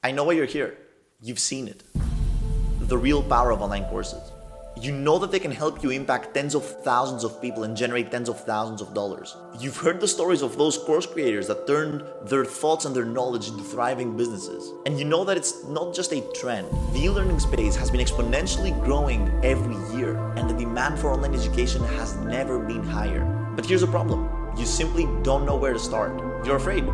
I know why you're here. You've seen it. The real power of online courses. You know that they can help you impact tens of thousands of people and generate tens of thousands of dollars. You've heard the stories of those course creators that turned their thoughts and their knowledge into thriving businesses. And you know that it's not just a trend. The e-learning space has been exponentially growing every year, and the demand for online education has never been higher. But here's the problem. You simply don't know where to start. You're afraid.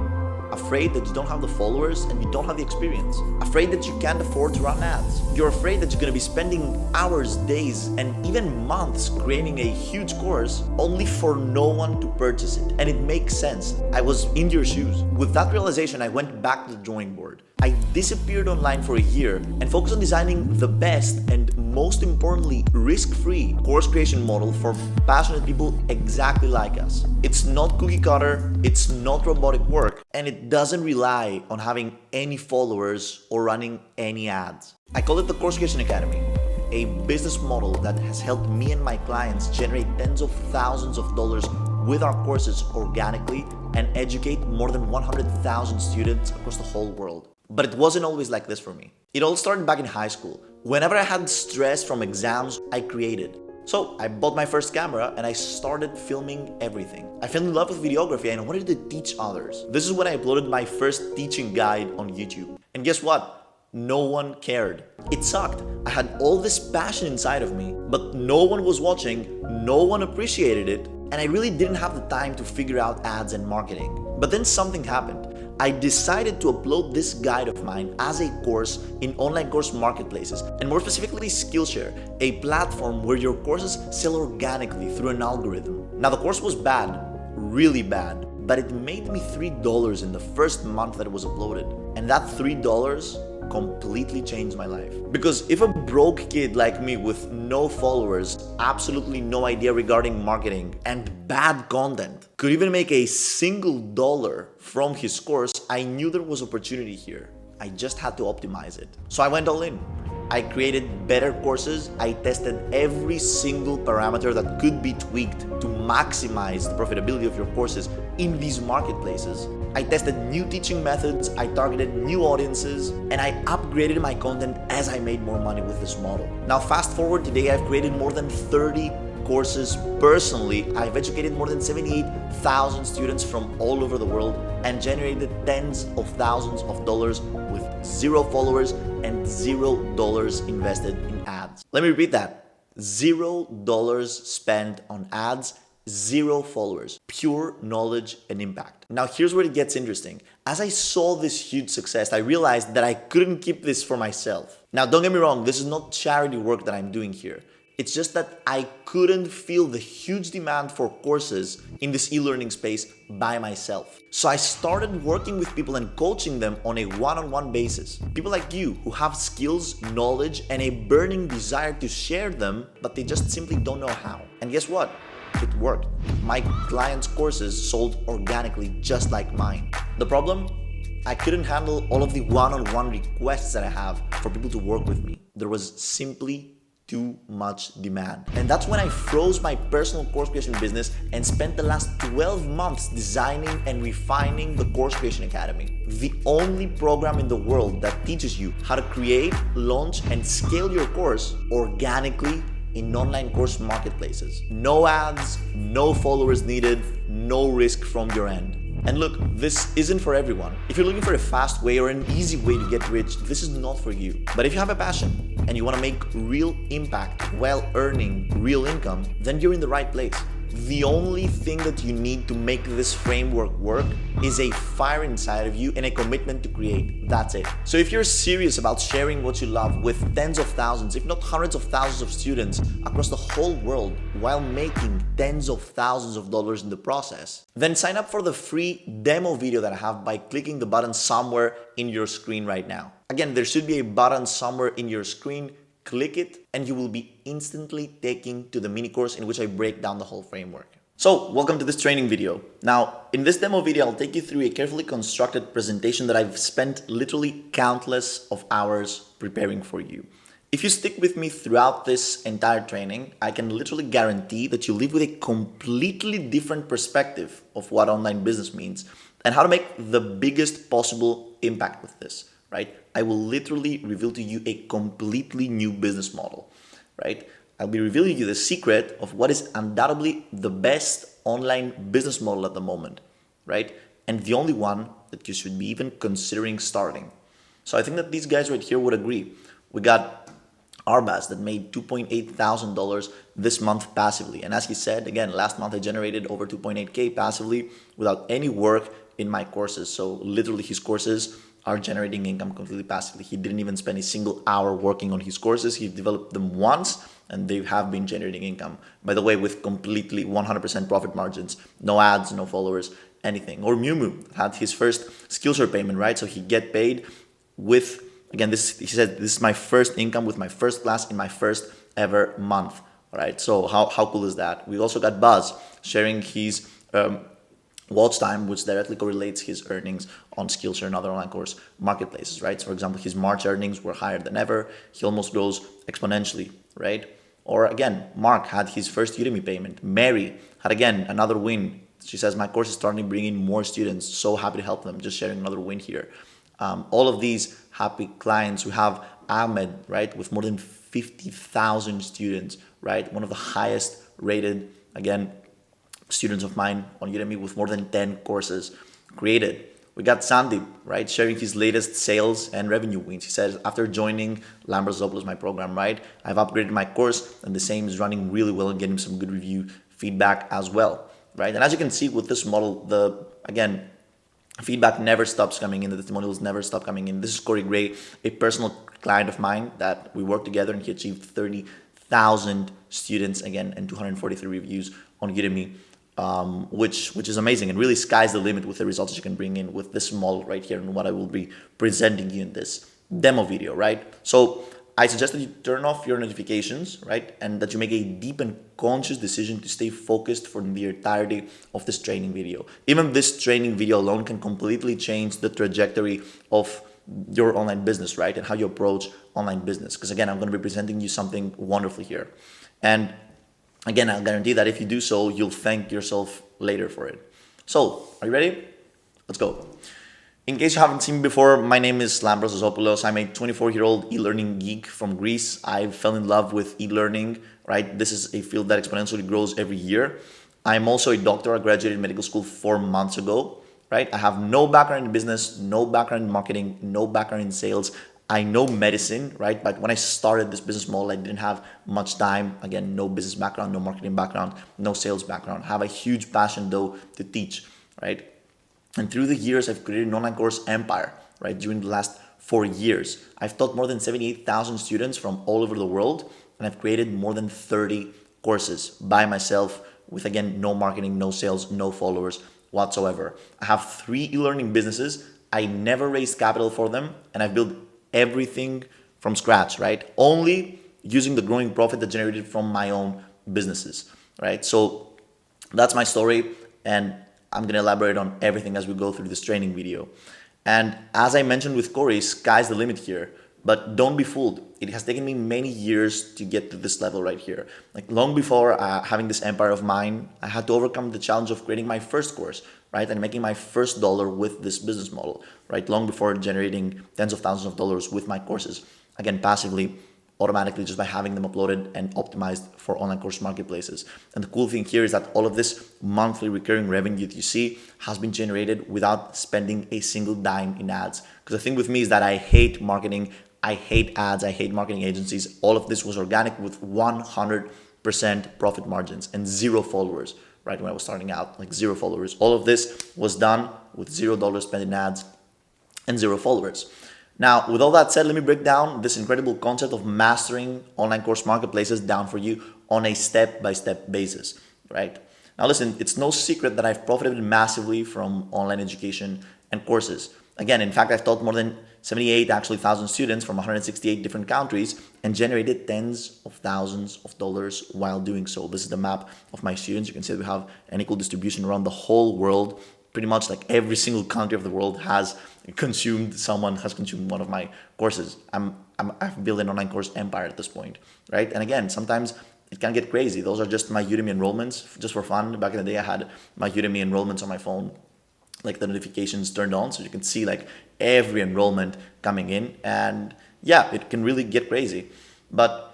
Afraid that you don't have the followers and you don't have the experience. Afraid that you can't afford to run ads. You're afraid that you're going to be spending hours, days, and even months creating a huge course only for no one to purchase it. And it makes sense. I was in your shoes. With that realization, I went back to the drawing board. I disappeared online for a year and focused on designing the best and most importantly, risk-free course creation model for passionate people exactly like us. It's not cookie cutter, it's not robotic work, and it doesn't rely on having any followers or running any ads. I call it the Course Creation Academy, a business model that has helped me and my clients generate tens of thousands of dollars with our courses organically and educate more than 100,000 students across the whole world. But it wasn't always like this for me. It all started back in high school. Whenever I had stress from exams, I created. So I bought my first camera and I started filming everything. I fell in love with videography and I wanted to teach others. This is when I uploaded my first teaching guide on YouTube. And guess what? No one cared. It sucked. I had all this passion inside of me, but no one was watching, no one appreciated it, and I really didn't have the time to figure out ads and marketing. But then something happened. I decided to upload this guide of mine as a course in online course marketplaces, and more specifically Skillshare, a platform where your courses sell organically through an algorithm. Now the course was bad, really bad, but it made me $3 in the first month that it was uploaded. And that $3 completely changed my life. Because if a broke kid like me with no followers, absolutely no idea regarding marketing, and bad content could even make a single dollar from his course, I knew there was opportunity here. I just had to optimize it. So I went all in. I created better courses. I tested every single parameter that could be tweaked to maximize the profitability of your courses in these marketplaces. I tested new teaching methods, I targeted new audiences, and I upgraded my content as I made more money with this model. Now fast forward today, I've created more than 30 courses personally. I've educated more than 78,000 students from all over the world and generated tens of thousands of dollars with 0 followers and $0 invested in ads. Let me repeat that. $0 spent on ads, 0 followers, pure knowledge and impact. Now here's where it gets interesting. As I saw this huge success, I realized that I couldn't keep this for myself. Now don't get me wrong, this is not charity work that I'm doing here. It's just that I couldn't feel the huge demand for courses in this e-learning space by myself. So I started working with people and coaching them on a one-on-one basis. People like you who have skills, knowledge, and a burning desire to share them, but they just simply don't know how. And guess what? It worked. My clients' courses sold organically just like mine. The problem? I couldn't handle all of the one-on-one requests that I have for people to work with me. There was simply too much demand. And that's when I froze my personal course creation business and spent the last 12 months designing and refining the Course Creation Academy, the only program in the world that teaches you how to create, launch, and scale your course organically in online course marketplaces. No ads, no followers needed, no risk from your end. And look, this isn't for everyone. If you're looking for a fast way or an easy way to get rich, this is not for you. But if you have a passion and you want to make real impact while earning real income, then you're in the right place. The only thing that you need to make this framework work is a fire inside of you and a commitment to create. That's it. So if you're serious about sharing what you love with tens of thousands, if not hundreds of thousands of students across the whole world while making tens of thousands of dollars in the process, then sign up for the free demo video that I have by clicking the button somewhere in your screen right now. Again, there should be a button somewhere in your screen. Click it and you will be instantly taken to the mini course in which I break down the whole framework. So welcome to this training video. Now in this demo video, I'll take you through a carefully constructed presentation that I've spent literally countless of hours preparing for you. If you stick with me throughout this entire training, I can literally guarantee that you leave with a completely different perspective of what online business means and how to make the biggest possible impact with this. right? I will literally reveal to you a completely new business model, right? I'll be revealing you the secret of what is undoubtedly the best online business model at the moment, right? And the only one that you should be even considering starting. So I think that these guys right here would agree. We got Arbaz that made $2,800 this month passively. And as he said, again, last month I generated over 2.8K passively without any work in my courses. So literally his courses are generating income completely passively. He didn't even spend a single hour working on his courses. He developed them once and they have been generating income. By the way, with completely 100% profit margins, no ads, no followers, anything. Or Miu had his first Skillshare payment, right? So he get paid with, again, this, he said, this is my first income with my first class in my first ever month. All right. So how cool is that? We also got Buzz sharing his watch time, which directly correlates his earnings on Skillshare and other online course marketplaces, right? So for example, his March earnings were higher than ever. He almost grows exponentially, right? Or again, Mark had his first Udemy payment. Mary had again another win. She says, my course is starting to bring in more students. So happy to help them. Just sharing another win here. All of these happy clients. We have Ahmed, right, with more than 50,000 students, right? One of the highest rated, again, students of mine on Udemy with more than 10 courses created. We got Sandeep, right, sharing his latest sales and revenue wins. He says, after joining Lambros, my program, right, I've upgraded my course and the same is running really well and getting some good review feedback as well, right? And as you can see with this model, again, feedback never stops coming in. The testimonials never stop coming in. This is Corey Gray, a personal client of mine that we worked together and he achieved 30,000 students again and 243 reviews on Udemy. Which is amazing and really sky's the limit with the results you can bring in with this model right here and what I will be presenting you in this demo video, right? So I suggest that you turn off your notifications, right? And that you make a deep and conscious decision to stay focused for the entirety of this training video. Even this training video alone can completely change the trajectory of your online business, right? And how you approach online business. Because again, I'm going to be presenting you something wonderful here. And again, I'll guarantee that if you do so, you'll thank yourself later for it. So, are you ready? Let's go. In case you haven't seen me before, my name is Lambros. I'm a 24-year-old e-learning geek from Greece. I fell in love with e-learning, right? This is a field that exponentially grows every year. I'm also a doctor. I graduated medical school 4 months ago, right? I have no background in business, no background in marketing, no background in sales. I know medicine, right? But when I started this business model, I didn't have much time. Again, no business background, no marketing background, no sales background. I have a huge passion though to teach, right? And through the years, I've created an online course empire, right? During the last 4 years, I've taught more than 78,000 students from all over the world. And I've created more than 30 courses by myself with, again, no marketing, no sales, no followers whatsoever. I have 3 e-learning businesses. I never raised capital for them. And I've built everything from scratch, right? Only using the growing profit that generated from my own businesses, right? So that's my story. And I'm going to elaborate on everything as we go through this training video. And as I mentioned with Corey, sky's the limit here. But don't be fooled. It has taken me many years to get to this level right here. Like long before having this empire of mine, I had to overcome the challenge of creating my first course, right? And making my first dollar with this business model, right? Long before generating tens of thousands of dollars with my courses. Again, passively, automatically just by having them uploaded and optimized for online course marketplaces. And the cool thing here is that all of this monthly recurring revenue that you see has been generated without spending a single dime in ads. Because the thing with me is that I hate marketing, I hate ads, I hate marketing agencies. All of this was organic with 100% profit margins and 0 followers, right? When I was starting out, like 0 followers. All of this was done with $0 spent in ads and 0 followers. Now, with all that said, let me break down this incredible concept of mastering online course marketplaces down for you on a step-by-step basis, right? Now, listen, it's no secret that I've profited massively from online education and courses. Again, in fact, I've taught more than 1,000 students from 168 different countries and generated tens of thousands of dollars while doing so. This is the map of my students. You can see that we have an equal distribution around the whole world. Pretty much like every single country of the world has consumed one of my courses. I've built an online course empire at this point, right? And again, sometimes it can get crazy. Those are just my Udemy enrollments, just for fun. Back in the day, I had my Udemy enrollments on my phone. like the notifications turned on, so you can see like every enrollment coming in. And yeah, it can really get crazy. But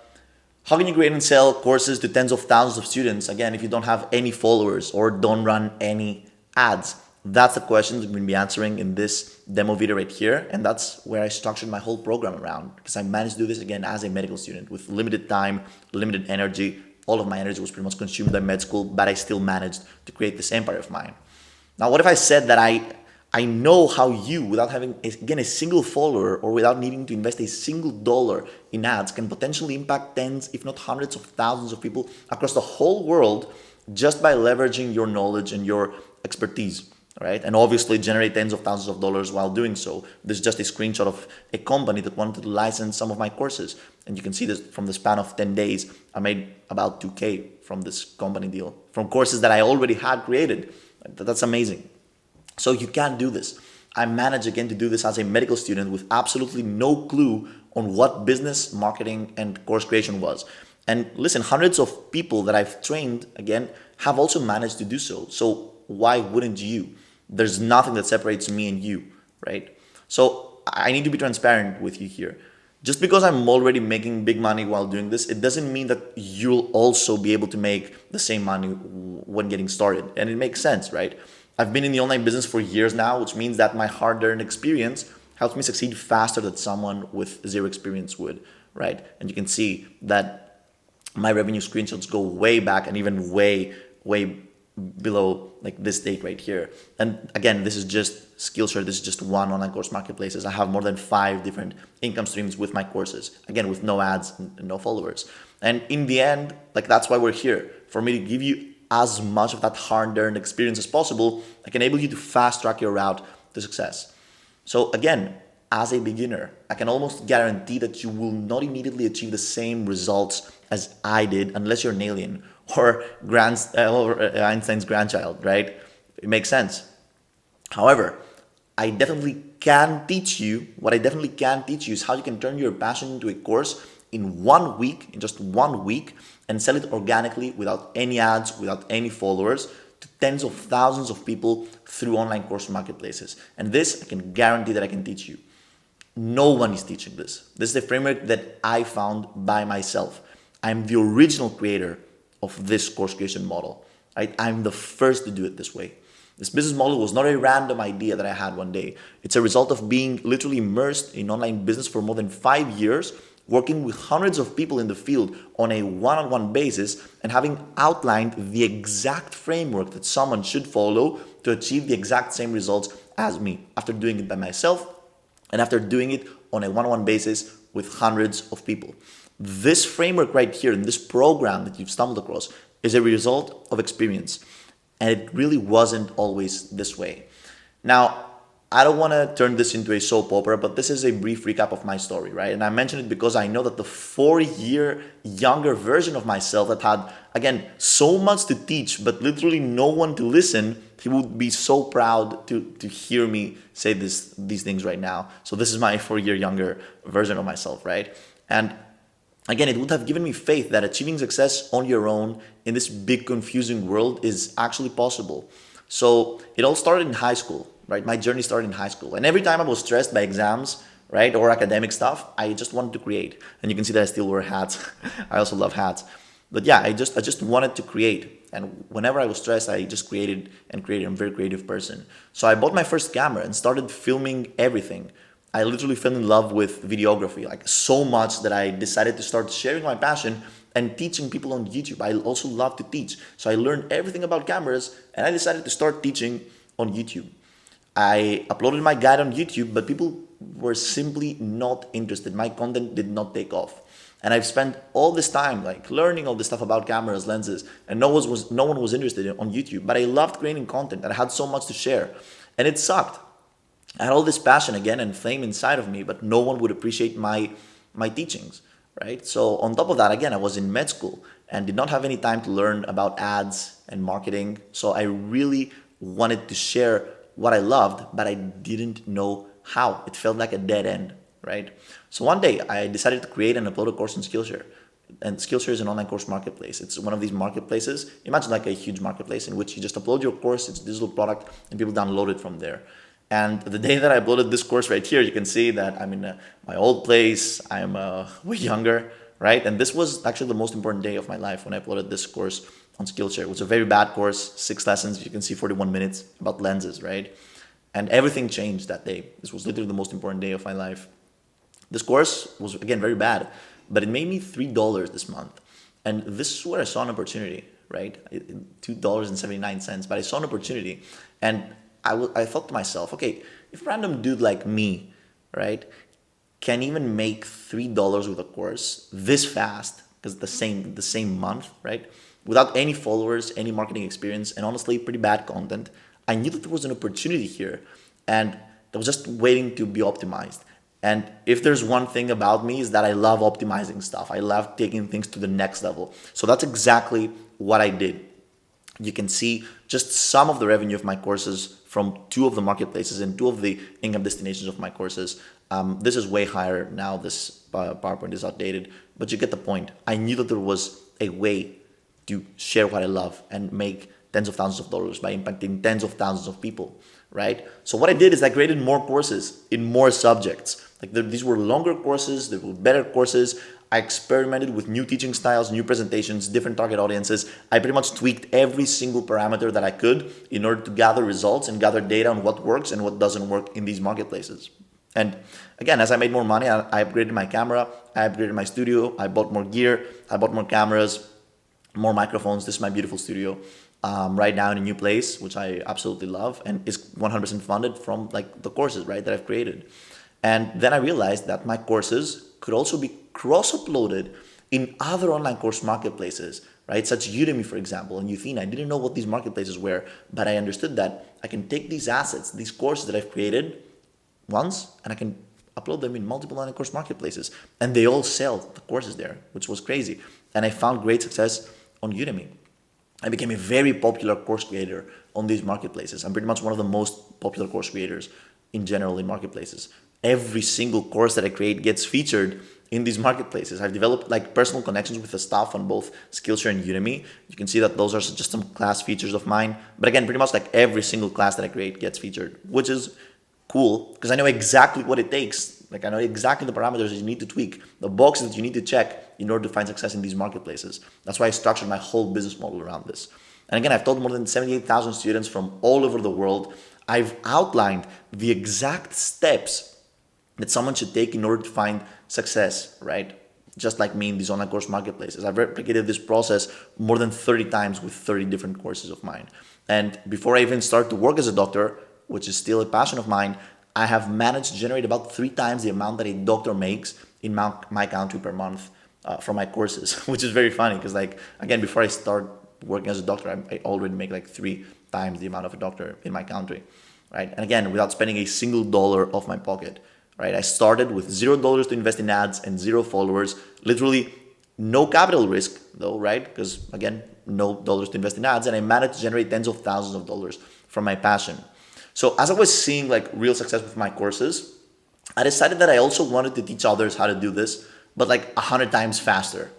how can you create and sell courses to tens of thousands of students, again, if you don't have any followers or don't run any ads? That's the question that we're going to be answering in this demo video right here. And that's where I structured my whole program around, because I managed to do this again as a medical student with limited time, limited energy. All of my energy was pretty much consumed by med school, but I still managed to create this empire of mine. Now, what if I said that I know how you, without having, again, a single follower or without needing to invest a single dollar in ads, can potentially impact tens, if not hundreds of thousands of people across the whole world just by leveraging your knowledge and your expertise, right? And obviously generate tens of thousands of dollars while doing so. This is just a screenshot of a company that wanted to license some of my courses. And you can see this from the span of 10 days, I made about 2K from this company deal, from courses that I already had created. That's amazing. So you can do this. I managed again to do this as a medical student with absolutely no clue on what business, marketing, and course creation was. And listen, hundreds of people that I've trained, again, have also managed to do so. So why wouldn't you? There's nothing that separates me and you, right? So I need to be transparent with you here. Just because I'm already making big money while doing this, it doesn't mean that you'll also be able to make the same money when getting started. And it makes sense, right? I've been in the online business for years now, which means that my hard-earned experience helps me succeed faster than someone with zero experience would, right? And you can see that my revenue screenshots go way back and even way below like this date right here. And again, this is just Skillshare. This is just one online course marketplaces. I have more than 5 different income streams with my courses, again, with no ads and no followers. And in the end, like, that's why we're here, for me to give you as much of that hard-earned experience as possible that can enable you to fast-track your route to success. So again, as a beginner, I can almost guarantee that you will not immediately achieve the same results as I did unless you're an alien or Einstein's grandchild, right? It makes sense. However, I definitely can teach you, what I definitely can teach you is how you can turn your passion into a course in 1 week, in just 1 week, and sell it organically without any ads, without any followers, to tens of thousands of people through online course marketplaces. And this, I can guarantee that I can teach you. No one is teaching this. This is a framework that I found by myself. I'm the original creator of this course creation model, right? I'm the first to do it this way. This business model was not a random idea that I had one day. It's a result of being literally immersed in online business for more than 5 years, working with hundreds of people in the field on a one-on-one basis, and having outlined the exact framework that someone should follow to achieve the exact same results as me, after doing it by myself and after doing it on a one-on-one basis with hundreds of people. This framework right here, in this program that you've stumbled across, is a result of experience. And it really wasn't always this way. Now, I don't want to turn this into a soap opera, but this is a brief recap of my story, right? And I mention it because I know that the 4-year younger version of myself that had, again, so much to teach, but literally no one to listen, he would be so proud to hear me say these things right now. So this is my 4-year younger version of myself, right? And again, it would have given me faith that achieving success on your own in this big, confusing world is actually possible. So it all started in high school, right? My journey started in high school. And every time I was stressed by exams, right, or academic stuff, I just wanted to create. And you can see that I still wear hats. I also love hats. But yeah, I just wanted to create. And whenever I was stressed, I just created and created. I'm a very creative person. So I bought my first camera and started filming everything. I literally fell in love with videography, like so much that I decided to start sharing my passion and teaching people on YouTube. I also love to teach. So I learned everything about cameras and I decided to start teaching on YouTube. I uploaded my guide on YouTube, but people were simply not interested. My content did not take off. And I've spent all this time like learning all this stuff about cameras, lenses, and no one was interested on YouTube. But I loved creating content and I had so much to share. And it sucked. I had all this passion again and flame inside of me, but no one would appreciate my teachings, right? So on top of that, again, I was in med school and did not have any time to learn about ads and marketing. So I really wanted to share what I loved, but I didn't know how. It felt like a dead end, right? So one day I decided to create and upload a course on Skillshare. And Skillshare is an online course marketplace. It's one of these marketplaces. Imagine like a huge marketplace in which you just upload your course, it's a digital product, and people download it from there. And the day that I uploaded this course right here, you can see that I'm in my old place. I'm way younger, right? And this was actually the most important day of my life when I uploaded this course on Skillshare. It was a very bad course, 6 lessons. You can see 41 minutes about lenses, right? And everything changed that day. This was literally the most important day of my life. This course was, again, very bad, but it made me $3 this month. And this is where I saw an opportunity, right? $2.79, but I saw an opportunity. And I thought to myself, okay, if a random dude like me, right, can even make $3 with a course this fast, because the same month, right, without any followers, any marketing experience, and honestly, pretty bad content, I knew that there was an opportunity here, and that was just waiting to be optimized. And if there's one thing about me is that I love optimizing stuff. I love taking things to the next level. So that's exactly what I did. You can see just some of the revenue of my courses from two of the marketplaces and two of the income destinations of my courses. This is way higher now. This PowerPoint is outdated, but you get the point. I knew that there was a way to share what I love and make tens of thousands of dollars by impacting tens of thousands of people, right? So what I did is I created more courses in more subjects. These were longer courses, they were better courses. I experimented with new teaching styles, new presentations, different target audiences. I pretty much tweaked every single parameter that I could in order to gather results and gather data on what works and what doesn't work in these marketplaces. And again, as I made more money, I upgraded my camera, I upgraded my studio, I bought more gear, I bought more cameras, more microphones. This is my beautiful studio right now in a new place, which I absolutely love, and is 100% funded from the courses, right, that I've created. And then I realized that my courses could also be cross-uploaded in other online course marketplaces, right? Such Udemy, for example, and Uthena. I didn't know what these marketplaces were, but I understood that I can take these assets, these courses that I've created once, and I can upload them in multiple online course marketplaces. And they all sell the courses there, which was crazy. And I found great success on Udemy. I became a very popular course creator on these marketplaces. I'm pretty much one of the most popular course creators in general in marketplaces. Every single course that I create gets featured in these marketplaces. I've developed personal connections with the staff on both Skillshare and Udemy. You can see that those are just some class features of mine. But again, pretty much every single class that I create gets featured, which is cool because I know exactly what it takes. I know exactly the parameters that you need to tweak, the boxes that you need to check in order to find success in these marketplaces. That's why I structured my whole business model around this. And again, I've taught more than 78,000 students from all over the world. I've outlined the exact steps that someone should take in order to find success, right? Just like me in these online course marketplaces. I've replicated this process more than 30 times with 30 different courses of mine. And before I even start to work as a doctor, which is still a passion of mine, I have managed to generate about 3 times the amount that a doctor makes in my country per month from my courses, which is very funny because again, before I start working as a doctor, I already make 3 times the amount of a doctor in my country, right? And again, without spending a single dollar of my pocket. Right? I started with $0 to invest in ads and 0 followers, literally no capital risk though, right? Because again, no dollars to invest in ads, and I managed to generate tens of thousands of dollars from my passion. So as I was seeing real success with my courses, I decided that I also wanted to teach others how to do this, but 100 times faster,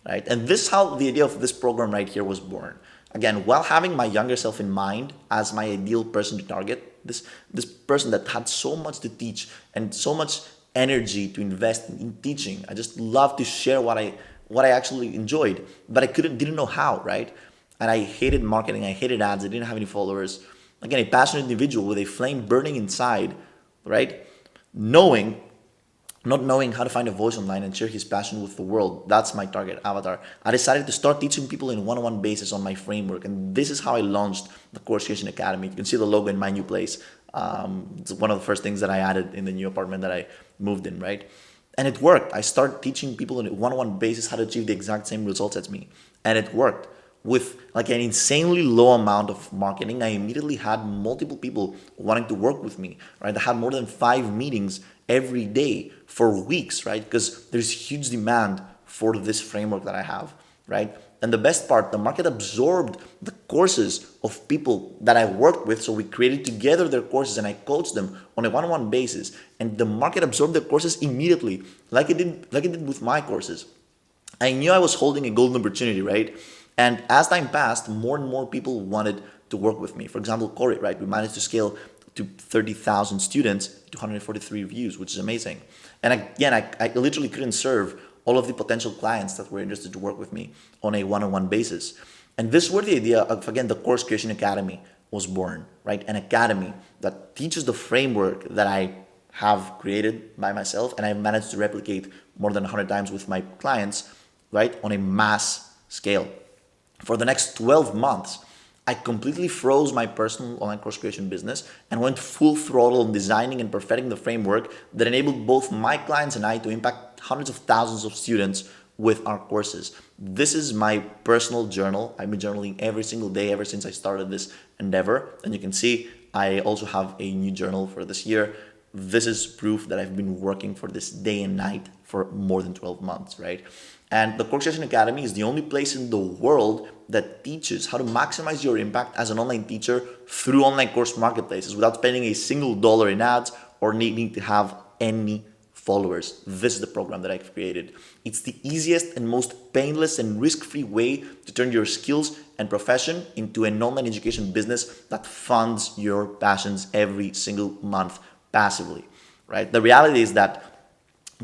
right? And this is how the idea of this program right here was born. Again, while having my younger self in mind as my ideal person to target, this person that had so much to teach and so much energy to invest in teaching. I just love to share what I actually enjoyed, but I didn't know how, right? And I hated marketing, I hated ads, I didn't have any followers. Again, a passionate individual with a flame burning inside, right? Not knowing how to find a voice online and share his passion with the world. That's my target avatar. I decided to start teaching people in one-on-one basis on my framework. And this is how I launched the Course Creation Academy. You can see the logo in my new place. It's one of the first things that I added in the new apartment that I moved in, right? And it worked. I started teaching people on a one-on-one basis how to achieve the exact same results as me. And it worked. With an insanely low amount of marketing, I immediately had multiple people wanting to work with me, right? I had more than 5 meetings every day for weeks, right? Because there's huge demand for this framework that I have, right? And the best part, the market absorbed the courses of people that I worked with. So we created together their courses and I coached them on a one-on-one basis. And the market absorbed their courses immediately, like it did with my courses. I knew I was holding a golden opportunity, right? And as time passed, more and more people wanted to work with me. For example, Corey, right? We managed to scale to 30,000 students, 243 reviews, which is amazing. And again, I literally couldn't serve all of the potential clients that were interested to work with me on a one-on-one basis. And this is where the idea of, again, the Course Creation Academy was born, right? An academy that teaches the framework that I have created by myself and I've managed to replicate more than 100 times with my clients, right, on a mass scale. For the next 12 months, I completely froze my personal online course creation business and went full throttle on designing and perfecting the framework that enabled both my clients and I to impact hundreds of thousands of students with our courses. This is my personal journal. I've been journaling every single day ever since I started this endeavor. And you can see I also have a new journal for this year. This is proof that I've been working for this day and night for more than 12 months, right? And the Course Creation Academy is the only place in the world that teaches how to maximize your impact as an online teacher through online course marketplaces without spending a single dollar in ads or needing to have any followers. This is the program that I've created. It's the easiest and most painless and risk-free way to turn your skills and profession into an online education business that funds your passions every single month passively, right? The reality is that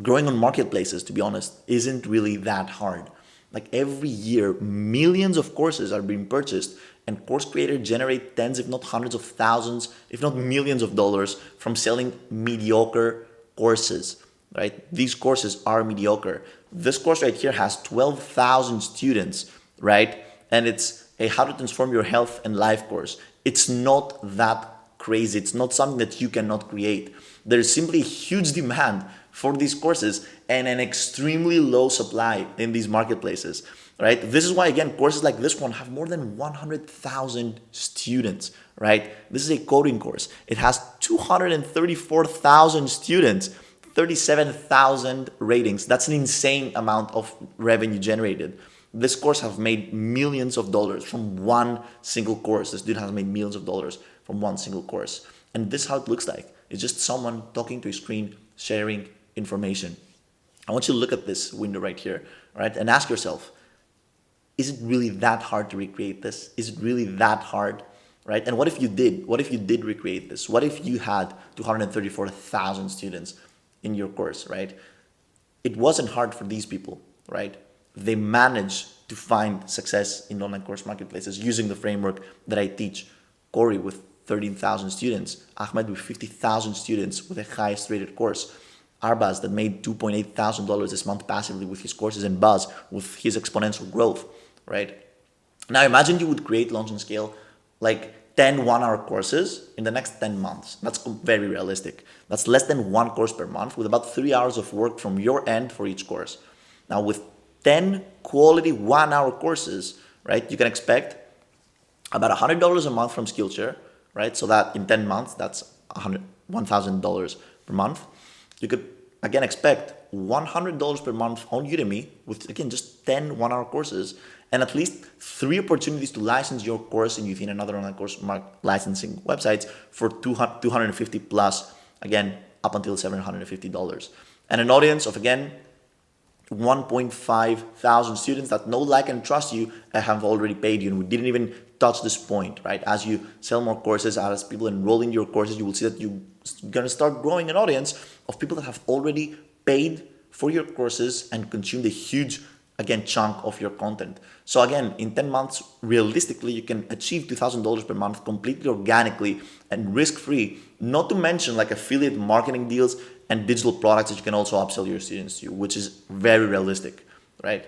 growing on marketplaces, to be honest, isn't really that hard. Like every year, millions of courses are being purchased and course creators generate tens, if not hundreds of thousands, if not millions of dollars from selling mediocre courses, right? These courses are mediocre. This course right here has 12,000 students, right? And it's a how to transform your health and life course. It's not that crazy. It's not something that you cannot create. There's simply a huge demand for these courses and an extremely low supply in these marketplaces, right? This is why, again, courses like this one have more than 100,000 students, right? This is a coding course. It has 234,000 students, 37,000 ratings. That's an insane amount of revenue generated. This course has made millions of dollars from one single course. This dude has made millions of dollars from one single course. And this is how it looks like. It's just someone talking to a screen, sharing information. I want you to look at this window right here, right? And ask yourself, is it really that hard to recreate this? Is it really that hard, right? And what if you did? What if you did recreate this? What if you had 234,000 students in your course, right? It wasn't hard for these people, right? They managed to find success in online course marketplaces using the framework that I teach. Corey with 13,000 students, Ahmed with 50,000 students with the highest rated course, Arbaz that made $2,800 this month passively with his courses, and Buzz with his exponential growth, right? Now imagine you would create, launch, and scale like 10 one-hour courses in the next 10 months. That's very realistic. That's less than one course per month with about 3 hours of work from your end for each course. Now with 10 quality one-hour courses, right, you can expect about $100 a month from Skillshare, right? So that in 10 months, that's $1,000 per month. You could, again, expect $100 per month on Udemy with, again, just 10 one-hour courses and at least 3 opportunities to license your course in Udemy and other online course licensing websites for $250 plus, again, up until $750. And an audience of, again, 1.5 thousand students that know, like, and trust you and have already paid you. And we didn't even touch this point, right? As you sell more courses, as people enroll in your courses, you will see that you're going to start growing an audience of people that have already paid for your courses and consumed a huge, again, chunk of your content. So again, in 10 months, realistically, you can achieve $2,000 per month completely organically and risk-free, not to mention like affiliate marketing deals and digital products that you can also upsell your students to, which is very realistic, right?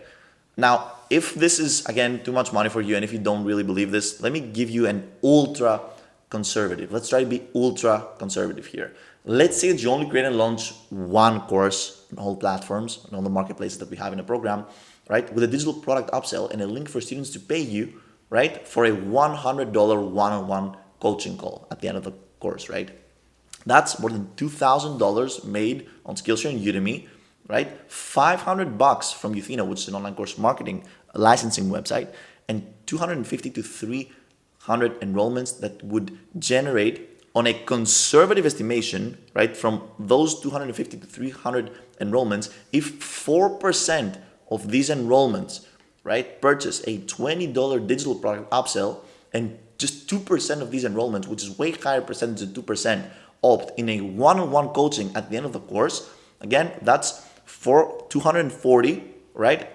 Now, if this is, again, too much money for you and if you don't really believe this, let me give you an ultra conservative. Let's try to be ultra conservative here. Let's say that you only create and launch one course on all platforms and all the marketplaces that we have in the program, right? With a digital product upsell and a link for students to pay you, right? For a $100 one-on-one coaching call at the end of the course, right? That's more than $2,000 made on Skillshare and Udemy, right? $500 from Uthena, which is an online course marketing licensing website, and 250 to 300 enrollments that would generate, on a conservative estimation, right, from those 250 to 300 enrollments, if 4% of these enrollments, right, purchase a $20 digital product upsell, and just 2% of these enrollments, which is way higher percentage than 2%, opt in a one-on-one coaching at the end of the course, again, that's for 240, right?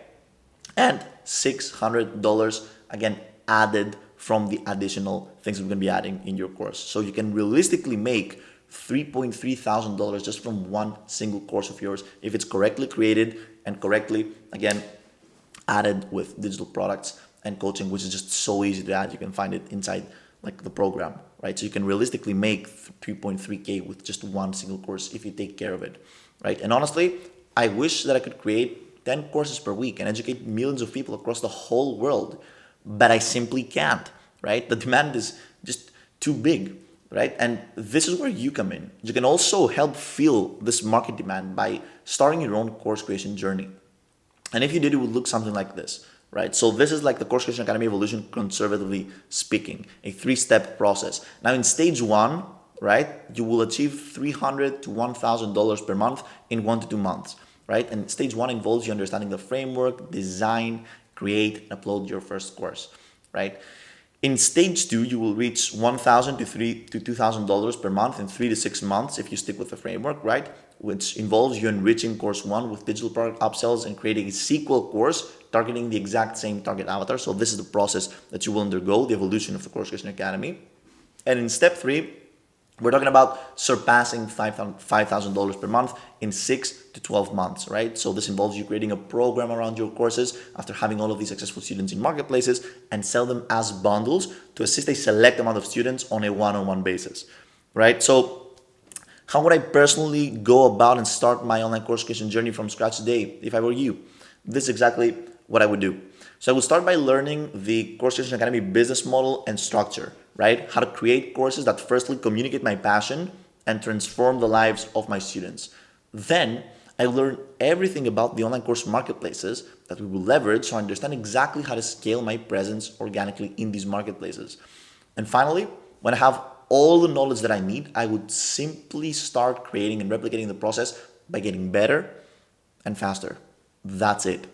And $600, again, added from the additional things we're going to be adding in your course. So you can realistically make $3,300 just from one single course of yours if it's correctly created and correctly, again, added with digital products and coaching, which is just so easy to add. You can find it inside like the program, right? So you can realistically make 3.3K with just one single course if you take care of it, right? And honestly, I wish that I could create 10 courses per week and educate millions of people across the whole world, but I simply can't, right? The demand is just too big, right? And this is where you come in. You can also help fill this market demand by starting your own course creation journey. And if you did, it would look something like this, right? So this is like the Course Creation Academy evolution, conservatively speaking, a 3-step process. Now in stage 1, right, you will achieve $300 to $1,000 per month in 1 to 2 months, right? And stage 1 involves you understanding the framework, design, create, and upload your first course, right? In stage 2, you will reach $1,000 to $2,000 per month in 3 to 6 months if you stick with the framework, right? Which involves you enriching course 1 with digital product upsells and creating a sequel course targeting the exact same target avatar. So this is the process that you will undergo, the evolution of the Course Creation Academy. And in step 3, we're talking about surpassing $5,000 per month in 6 to 12 months, right? So this involves you creating a program around your courses after having all of these successful students in marketplaces and sell them as bundles to assist a select amount of students on a one-on-one basis, right? So how would I personally go about and start my online course creation journey from scratch today if I were you? This is exactly what I would do. So I would start by learning the Course Creation Academy business model and structure, right? How to create courses that firstly communicate my passion and transform the lives of my students. Then I learn everything about the online course marketplaces that we will leverage so I understand exactly how to scale my presence organically in these marketplaces. And finally, when I have all the knowledge that I need, I would simply start creating and replicating the process by getting better and faster. That's it.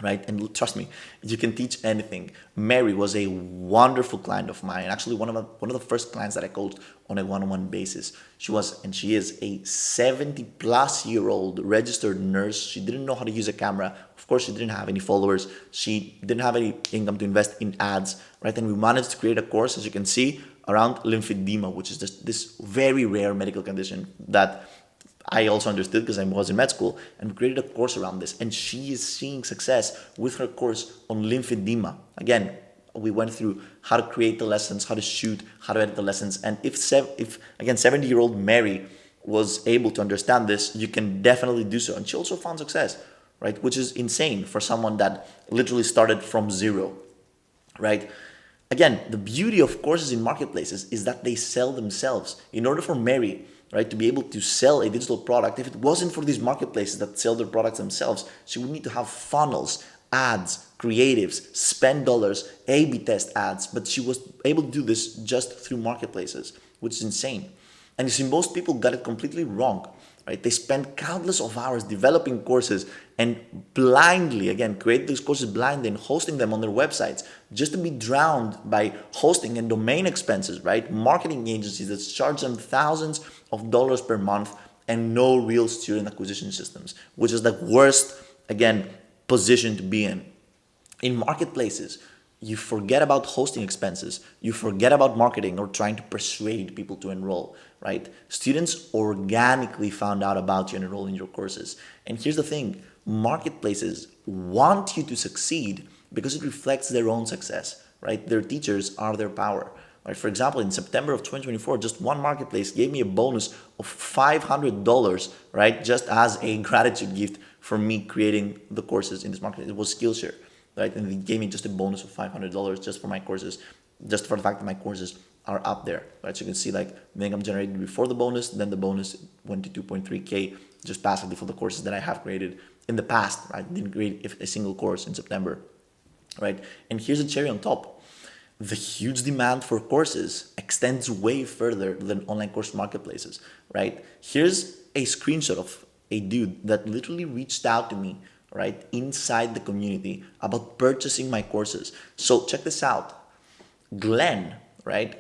Right? And trust me, you can teach anything. Mary was a wonderful client of mine. Actually, one of the first clients that I coached on a one-on-one basis. She was, and she is, a 70-plus-year-old registered nurse. She didn't know how to use a camera. Of course, she didn't have any followers. She didn't have any income to invest in ads, right? And we managed to create a course, as you can see, around lymphedema, which is just this very rare medical condition that I also understood because I was in med school, and we created a course around this, and she is seeing success with her course on lymphedema. Again, we went through how to create the lessons, how to shoot, how to edit the lessons, and if 70-year-old Mary was able to understand this, you can definitely do so. And she also found success, right? Which is insane for someone that literally started from zero, right? Again, the beauty of courses in marketplaces is that they sell themselves. In order for Mary, right, to be able to sell a digital product, if it wasn't for these marketplaces that sell their products themselves, she would need to have funnels, ads, creatives, spend dollars, A/B test ads, but she was able to do this just through marketplaces, which is insane. And you see, most people got it completely wrong, right? They spend countless of hours developing courses and blindly, again, create these courses blindly and hosting them on their websites just to be drowned by hosting and domain expenses, right? Marketing agencies that charge them thousands of dollars per month and no real student acquisition systems, which is the worst, again, position to be in. In marketplaces, you forget about hosting expenses, you forget about marketing or trying to persuade people to enroll, right? Students organically found out about you and enroll in your courses. And here's the thing, marketplaces want you to succeed because it reflects their own success, right? Their teachers are their power. Right? For example, in September of 2024, just one marketplace gave me a bonus of $500, right? Just as a gratitude gift for me creating the courses in this market. It was Skillshare, right? And they gave me just a bonus of $500 just for my courses, just for the fact that my courses are up there, right? So you can see like the income generated before the bonus, then the bonus went to 2.3K just passively for the courses that I have created in the past, right? I didn't create a single course in September, right? And here's the cherry on top. The huge demand for courses extends way further than online course marketplaces, right? Here's a screenshot of a dude that literally reached out to me, right, inside the community about purchasing my courses. So check this out. Glenn, right,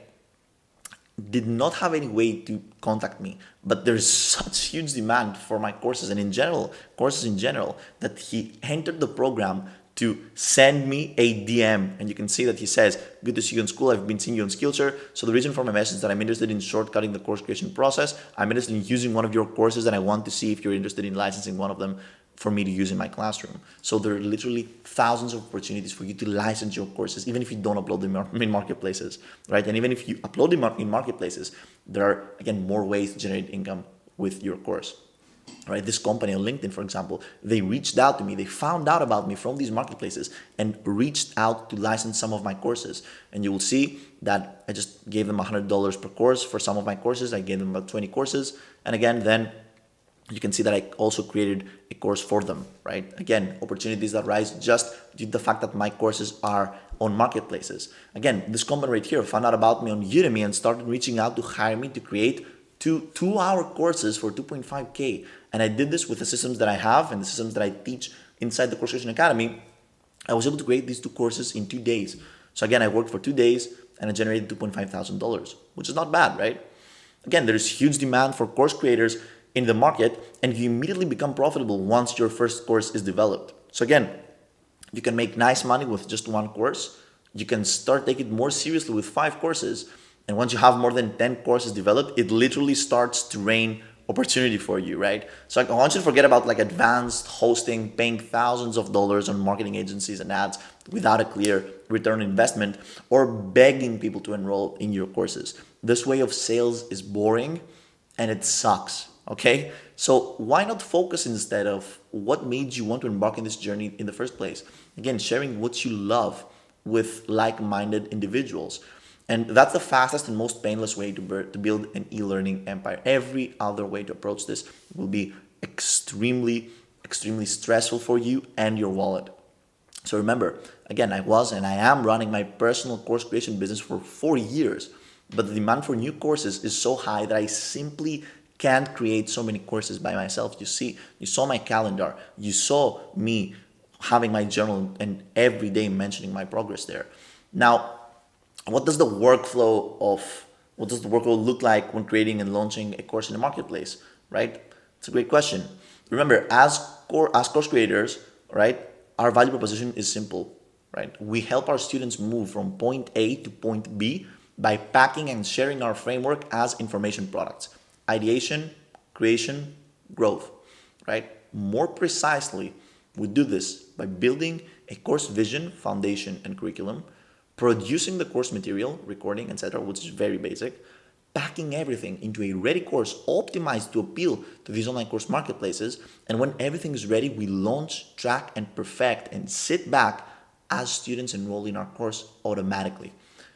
did not have any way to contact me, but there's such huge demand for my courses and in general, courses in general, that he entered the program to send me a DM. And you can see that he says, good to see you in school. I've been seeing you on Skillshare. So the reason for my message is that I'm interested in shortcutting the course creation process. I'm interested in using one of your courses and I want to see if you're interested in licensing one of them for me to use in my classroom. So there are literally thousands of opportunities for you to license your courses, even if you don't upload them in marketplaces, right? And even if you upload them in marketplaces, there are, again, more ways to generate income with your course. Right, this company on LinkedIn, for example, they reached out to me. They found out about me from these marketplaces and reached out to license some of my courses. And you will see that I just gave them $100 per course for some of my courses. I gave them about 20 courses. And again, then you can see that I also created a course for them, right? Again, opportunities that rise just due to the fact that my courses are on marketplaces. Again, this company right here found out about me on Udemy and started reaching out to hire me to create two-hour courses for 2.5K. And I did this with the systems that I have and the systems that I teach inside the Course Creation Academy. I was able to create these two courses in 2 days. So again, I worked for 2 days and I generated $2,500, which is not bad, right? Again, there is huge demand for course creators in the market, and you immediately become profitable once your first course is developed. So again, you can make nice money with just one course. You can start taking it more seriously with 5 courses. And once you have more than 10 courses developed, it literally starts to rain opportunity for you, right? So I want you to forget about like advanced hosting, paying thousands of dollars on marketing agencies and ads without a clear return on investment, or begging people to enroll in your courses. This way of sales is boring and it sucks, okay? So why not focus instead of what made you want to embark in this journey in the first place? Again, sharing what you love with like-minded individuals. And that's the fastest and most painless way to build an e-learning empire. Every other way to approach this will be extremely, extremely stressful for you and your wallet. So remember, again, I was and I am running my personal course creation business for 4 years, but the demand for new courses is so high that I simply can't create so many courses by myself. You saw my calendar, you saw me having my journal and every day mentioning my progress there. Now, what does the workflow look like when creating and launching a course in the marketplace, right? It's a great question. Remember, as course creators, right, our value proposition is simple, right? We help our students move from point A to point B by packing and sharing our framework as information products. Ideation, creation, growth, right? More precisely, we do this by building a course vision, foundation, and curriculum, producing the course material, recording, etc., which is very basic, packing everything into a ready course optimized to appeal to these online course marketplaces, and when everything is ready, we launch, track, and perfect, and sit back as students enroll in our course automatically.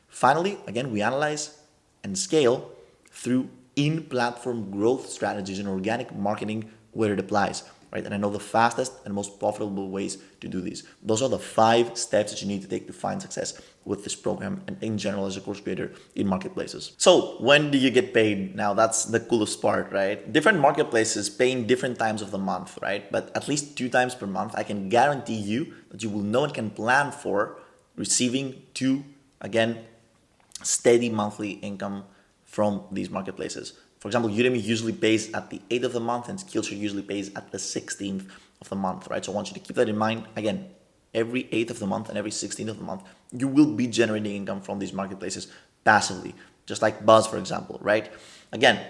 Finally, again, we analyze and scale through in-platform growth strategies and organic marketing where it applies. Right? And I know the fastest and most profitable ways to do these. Those are the 5 steps that you need to take to find success with this program and in general as a course creator in marketplaces. So when do you get paid? Now that's the coolest part, right? Different marketplaces pay in different times of the month, right? But at least 2 times per month, I can guarantee you that you will know and can plan for receiving 2, again, steady monthly income from these marketplaces. For example, Udemy usually pays at the 8th of the month and Skillshare usually pays at the 16th of the month, right? So I want you to keep that in mind. Again, every 8th of the month and every 16th of the month, you will be generating income from these marketplaces passively, just like Buzz, for example, right? Again,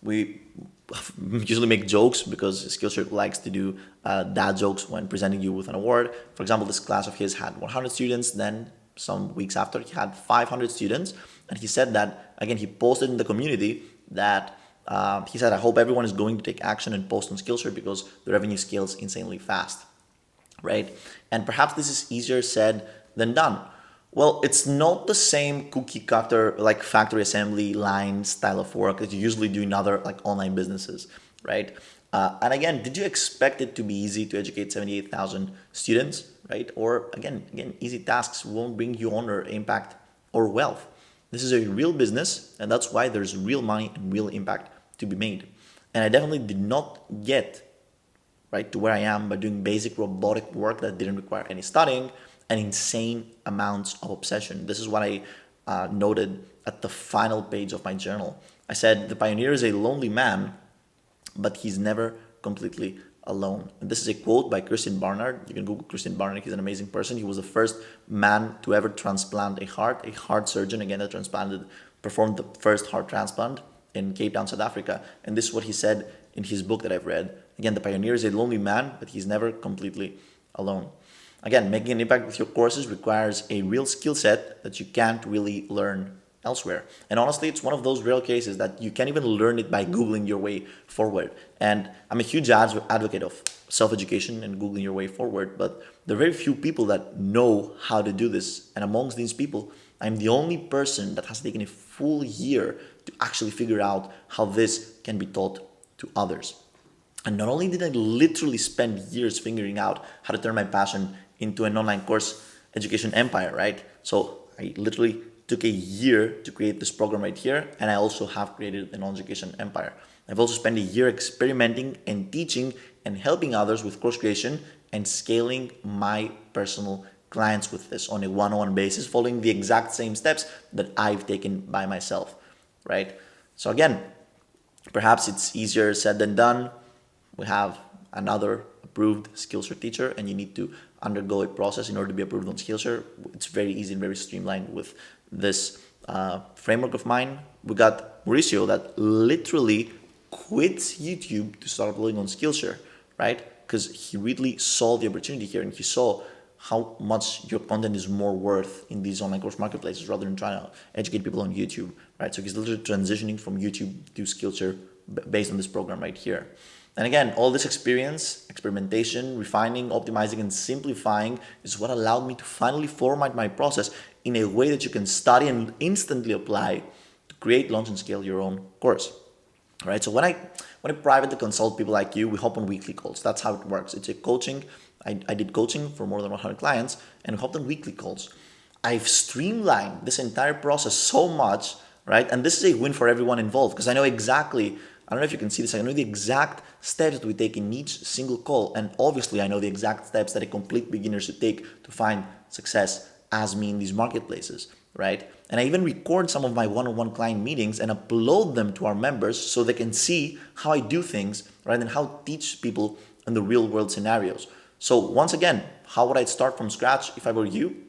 we usually make jokes because Skillshare likes to do dad jokes when presenting you with an award. For example, this class of his had 100 students, then some weeks after he had 500 students, and he said that, again, he posted in the community that he said, I hope everyone is going to take action and post on Skillshare because the revenue scales insanely fast, right? And perhaps this is easier said than done. Well, it's not the same cookie cutter, like factory assembly line style of work that you usually do in other like online businesses, right? And again, did you expect it to be easy to educate 78,000 students, right? Or again, easy tasks won't bring you honor, impact, or wealth. This is a real business, and that's why there's real money and real impact to be made. And I definitely did not get right, to where I am by doing basic robotic work that didn't require any studying and insane amounts of obsession. This is what I noted at the final page of my journal. I said, the pioneer is a lonely man, but he's never completely alone. And this is a quote by Christian Barnard. You can Google Christian Barnard. He's an amazing person. He was the first man to ever transplant a heart surgeon, again, that performed the first heart transplant in Cape Town, South Africa. And this is what he said in his book that I've read. Again, the pioneer is a lonely man, but he's never completely alone. Again, making an impact with your courses requires a real skill set that you can't really learn elsewhere. And honestly, it's one of those rare cases that you can't even learn it by Googling your way forward. And I'm a huge advocate of self-education and Googling your way forward, but there are very few people that know how to do this. And amongst these people, I'm the only person that has taken a full year to actually figure out how this can be taught to others. And not only did I literally spend years figuring out how to turn my passion into an online course education empire, right? So I literally took a year to create this program right here, and I also have created an online education empire. I've also spent a year experimenting and teaching and helping others with course creation and scaling my personal clients with this on a one-on-one basis, following the exact same steps that I've taken by myself, right? So again, perhaps it's easier said than done. We have another approved Skillshare teacher, and you need to undergo a process in order to be approved on Skillshare. It's very easy and very streamlined with this framework of mine. We got Mauricio that literally quits YouTube to start uploading on Skillshare, right? Because he really saw the opportunity here, and he saw how much your content is more worth in these online course marketplaces rather than trying to educate people on YouTube, right? So he's literally transitioning from YouTube to Skillshare based on this program right here. And again, all this experience, experimentation, refining, optimizing, and simplifying is what allowed me to finally format my process in a way that you can study and instantly apply to create, launch, and scale your own course. All right. So when I privately consult people like you, we hop on weekly calls. That's how it works. It's a coaching. I did coaching for more than 100 clients, and we hopped on weekly calls. I've streamlined this entire process so much, right? And this is a win for everyone involved because I know exactly, I don't know if you can see this, I know the exact steps that we take in each single call. And obviously I know the exact steps that a complete beginner should take to find success as me in these marketplaces, right? And I even record some of my one-on-one client meetings and upload them to our members so they can see how I do things, right? And how to teach people in the real world scenarios. So once again, how would I start from scratch if I were you?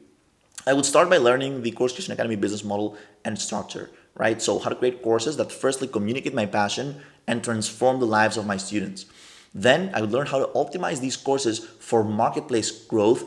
I would start by learning the Course Creation Academy business model and structure, right? So how to create courses that firstly communicate my passion and transform the lives of my students. Then I would learn how to optimize these courses for marketplace growth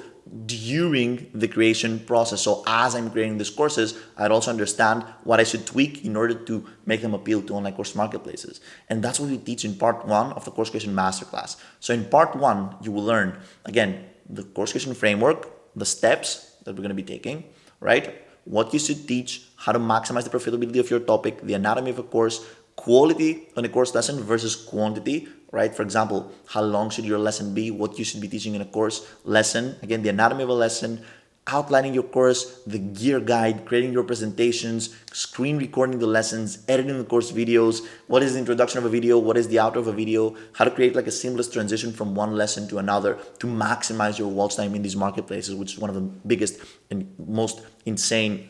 during the creation process. So as I'm creating these courses, I'd also understand what I should tweak in order to make them appeal to online course marketplaces. And that's what we teach in part 1 of the Course Creation Masterclass. So in part 1, you will learn, again, the course creation framework, the steps that we're going to be taking, right? What you should teach, how to maximize the profitability of your topic, the anatomy of a course, quality on a course lesson versus quantity, right? For example, how long should your lesson be? What you should be teaching in a course lesson. Again, the anatomy of a lesson, outlining your course, the gear guide, creating your presentations, screen recording the lessons, editing the course videos, what is the introduction of a video, what is the outro of a video, how to create like a seamless transition from one lesson to another to maximize your watch time in these marketplaces, which is one of the biggest and most insane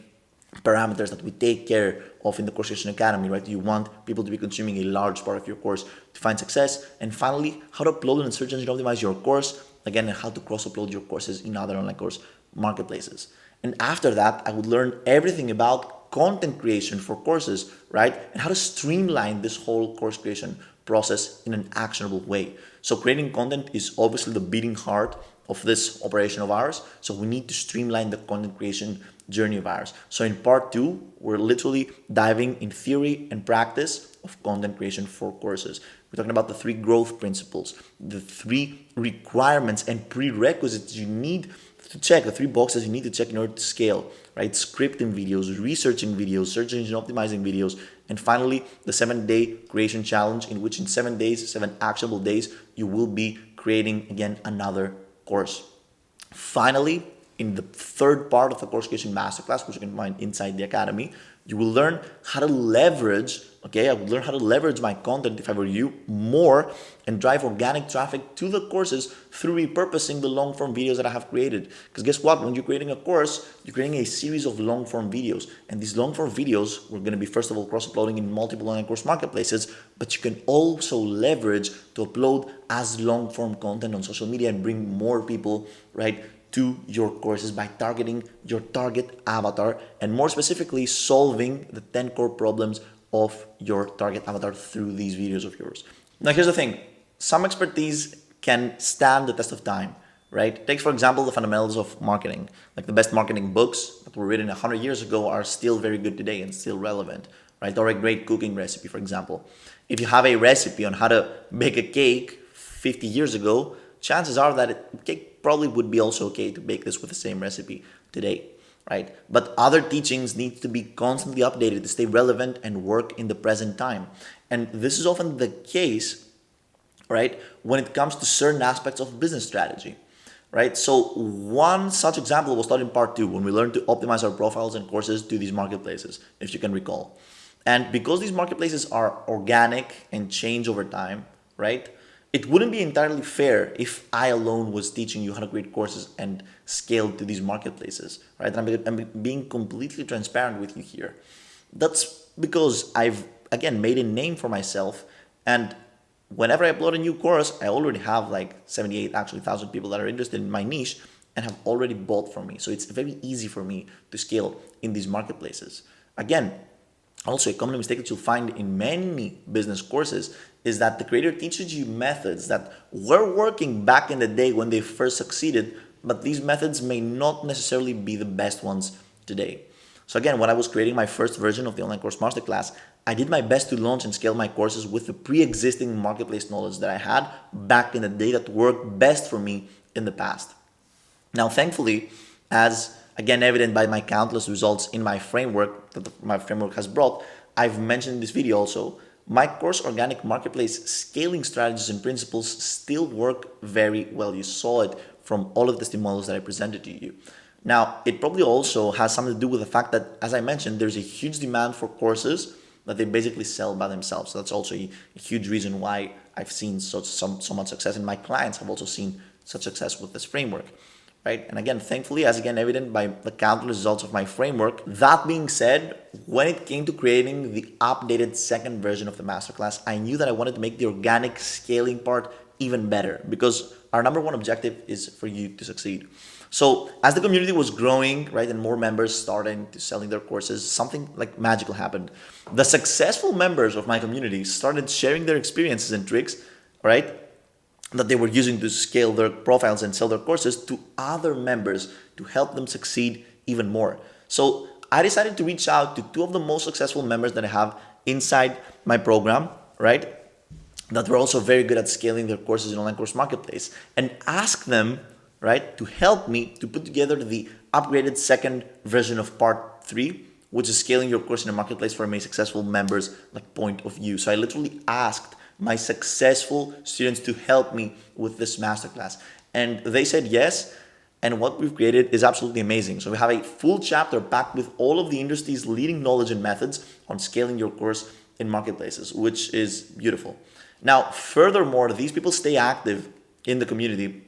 parameters that we take care of in the Course Creation Academy, right? You want people to be consuming a large part of your course to find success. And finally, how to upload and search engine optimize your course. Again, and how to cross-upload your courses in other online course marketplaces. And after that, I would learn everything about content creation for courses, right? And how to streamline this whole course creation process in an actionable way. So creating content is obviously the beating heart of this operation of ours. So we need to streamline the content creation journey of ours. So in part 2, we're literally diving in theory and practice of content creation for courses. We're talking about the 3 growth principles, the 3 requirements and prerequisites you need to check, the 3 boxes you need to check in order to scale, right? Scripting videos, researching videos, search engine optimizing videos, and finally the 7-day creation challenge, in which in 7 days, 7 actionable days, you will be creating again another course. Finally, in the 3rd part of the Course Creation Masterclass, which you can find inside the Academy, you will learn how to leverage Okay, I would learn how to leverage my content if I were you more and drive organic traffic to the courses through repurposing the long form videos that I have created. Because guess what? When you're creating a course, you're creating a series of long form videos. And these long form videos, we're going to be first of all cross uploading in multiple online course marketplaces, but you can also leverage to upload as long form content on social media and bring more people, right, to your courses by targeting your target avatar and more specifically solving the 10 core problems of your target avatar through these videos of yours. Now here's the thing, some expertise can stand the test of time, right? Take for example the fundamentals of marketing, like the best marketing books that were written 100 years ago are still very good today and still relevant, right? Or a great cooking recipe, for example. If you have a recipe on how to bake a cake 50 years ago, chances are that cake probably would be also okay to bake this with the same recipe today, right? But other teachings need to be constantly updated to stay relevant and work in the present time. And this is often the case, right, when it comes to certain aspects of business strategy, right? So one such example was taught in part 2 when we learned to optimize our profiles and courses to these marketplaces, if you can recall. And because these marketplaces are organic and change over time, right, it wouldn't be entirely fair if I alone was teaching you how to create courses and scale to these marketplaces, right? And I'm being completely transparent with you here. That's because I've, again, made a name for myself. And whenever I upload a new course, I already have like 78, actually 1,000 people that are interested in my niche and have already bought from me. So it's very easy for me to scale in these marketplaces. Again, also, a common mistake that you'll find in many business courses is that the creator teaches you methods that were working back in the day when they first succeeded, but these methods may not necessarily be the best ones today. So again, when I was creating my first version of the online course masterclass, I did my best to launch and scale my courses with the pre-existing marketplace knowledge that I had back in the day that worked best for me in the past. Now, thankfully, as again evident by my countless results in my framework that my framework has brought, I've mentioned in this video also, my course organic marketplace scaling strategies and principles still work very well. You saw it from all of the testimonials that I presented to you. Now, it probably also has something to do with the fact that, as I mentioned, there's a huge demand for courses that they basically sell by themselves. So that's also a huge reason why I've seen so much success, and my clients have also seen such success with this framework. Right? And again, thankfully, as again evident by the countless results of my framework. That being said, when it came to creating the updated second version of the masterclass, I knew that I wanted to make the organic scaling part even better because our number one objective is for you to succeed. So as the community was growing, right, and more members started to selling their courses, something like magical happened. The successful members of my community started sharing their experiences and tricks, right, that they were using to scale their profiles and sell their courses to other members to help them succeed even more. So I decided to reach out to 2 of the most successful members that I have inside my program, right, that were also very good at scaling their courses in online course marketplace, and ask them, right, to help me to put together the upgraded second version of part 3, which is scaling your course in a marketplace for my successful members like point of view. So I literally asked my successful students to help me with this masterclass, and they said yes. And what we've created is absolutely amazing. So we have a full chapter packed with all of the industry's leading knowledge and methods on scaling your course in marketplaces, which is beautiful. Now, furthermore, these people stay active in the community,